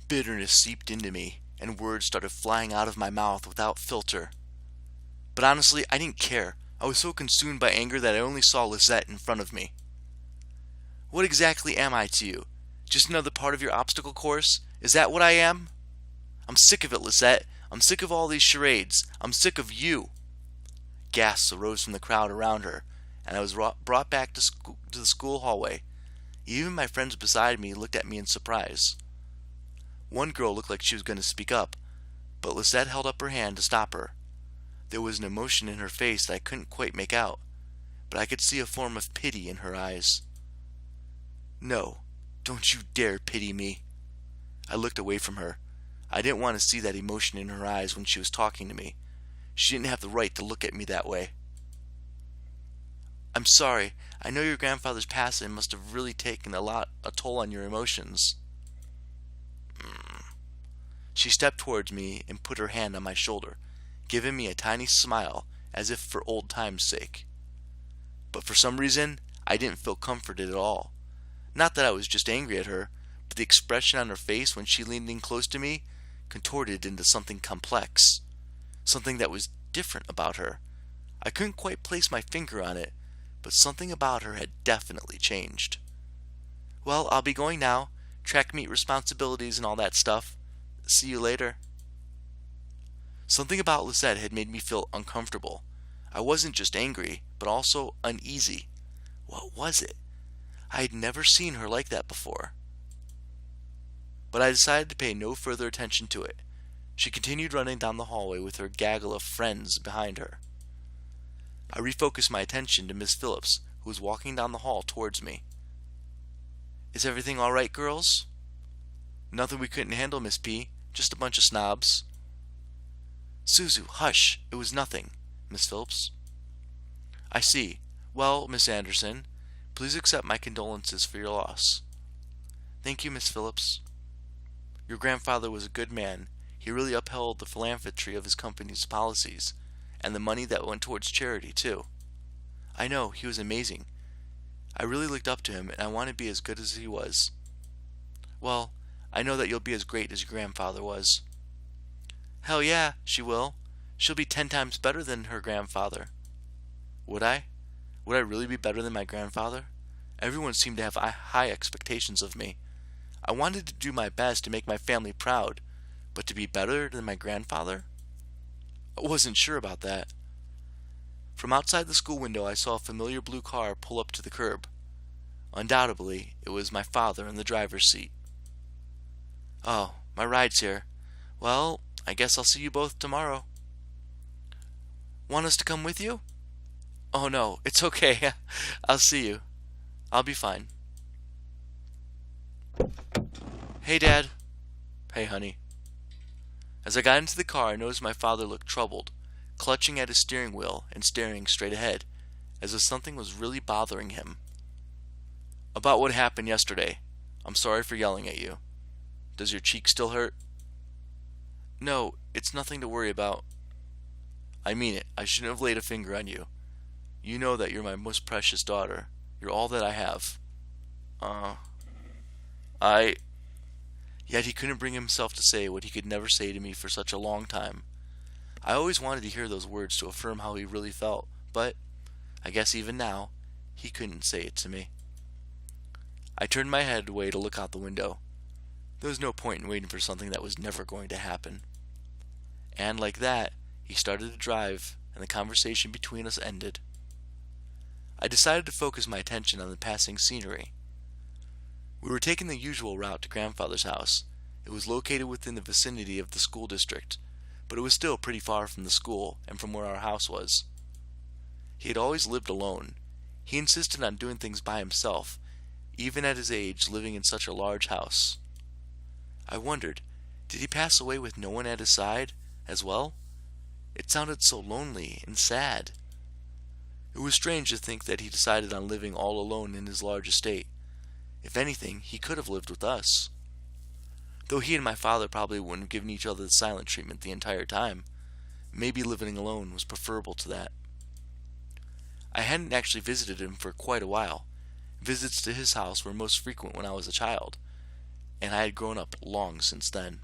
Bitterness seeped into me, and words started flying out of my mouth without filter. But honestly, I didn't care. I was so consumed by anger that I only saw Lisette in front of me. What exactly am I to you? Just another part of your obstacle course? Is that what I am? I'm sick of it, Lisette. I'm sick of all these charades. I'm sick of you. Gasps arose from the crowd around her, and I was brought back to the school hallway. Even my friends beside me looked at me in surprise. One girl looked like she was going to speak up, but Lisette held up her hand to stop her. There was an emotion in her face that I couldn't quite make out, but I could see a form of pity in her eyes. No, don't you dare pity me. I looked away from her. I didn't want to see that emotion in her eyes when she was talking to me. She didn't have the right to look at me that way. I'm sorry. I know your grandfather's passing must have really taken a toll on your emotions. She stepped towards me and put her hand on my shoulder, giving me a tiny smile as if for old time's sake. But for some reason, I didn't feel comforted at all. Not that I was just angry at her, but the expression on her face when she leaned in close to me contorted into something complex, something that was different about her. I couldn't quite place my finger on it, but something about her had definitely changed. Well, I'll be going now. Track meet responsibilities and all that stuff. See you later. Something about Lisette had made me feel uncomfortable. I wasn't just angry, but also uneasy. What was it? I had never seen her like that before. But I decided to pay no further attention to it. She continued running down the hallway with her gaggle of friends behind her. I refocused my attention to Miss Phillips, who was walking down the hall towards me. Is everything all right, girls? Nothing we couldn't handle, Miss P. Just a bunch of snobs. Suzu, hush. It was nothing, Miss Phillips. I see. Well, Miss Anderson, please accept my condolences for your loss. Thank you, Miss Phillips. Your grandfather was a good man. He really upheld the philanthropy of his company's policies, and the money that went towards charity, too. I know, he was amazing. I really looked up to him, and I want to be as good as he was. Well, I know that you'll be as great as your grandfather was. Hell yeah, she will. She'll be 10 times better than her grandfather. Would I? Would I really be better than my grandfather? Everyone seemed to have high expectations of me. I wanted to do my best to make my family proud, but to be better than my grandfather? I wasn't sure about that. From outside the school window I saw a familiar blue car pull up to the curb. Undoubtedly, it was my father in the driver's seat. Oh, my ride's here. Well, I guess I'll see you both tomorrow. Want us to come with you? Oh no, it's okay. I'll see you. I'll be fine. Hey, Dad. Hey, honey. As I got into the car, I noticed my father looked troubled, clutching at his steering wheel and staring straight ahead, as if something was really bothering him. About what happened yesterday. I'm sorry for yelling at you. Does your cheek still hurt? No, it's nothing to worry about. I mean it. I shouldn't have laid a finger on you. You know that you're my most precious daughter. You're all that I have. Yet he couldn't bring himself to say what he could never say to me for such a long time. I always wanted to hear those words to affirm how he really felt, but I guess even now, he couldn't say it to me. I turned my head away to look out the window. There was no point in waiting for something that was never going to happen. And like that, he started to drive, and the conversation between us ended. I decided to focus my attention on the passing scenery. We were taking the usual route to Grandfather's house. It was located within the vicinity of the school district, but it was still pretty far from the school and from where our house was. He had always lived alone. He insisted on doing things by himself, even at his age living in such a large house. I wondered, did he pass away with no one at his side as well? It sounded so lonely and sad. It was strange to think that he decided on living all alone in his large estate. If anything, he could have lived with us. Though he and my father probably wouldn't have given each other the silent treatment the entire time, maybe living alone was preferable to that. I hadn't actually visited him for quite a while. Visits to his house were most frequent when I was a child. and I had grown up long since then.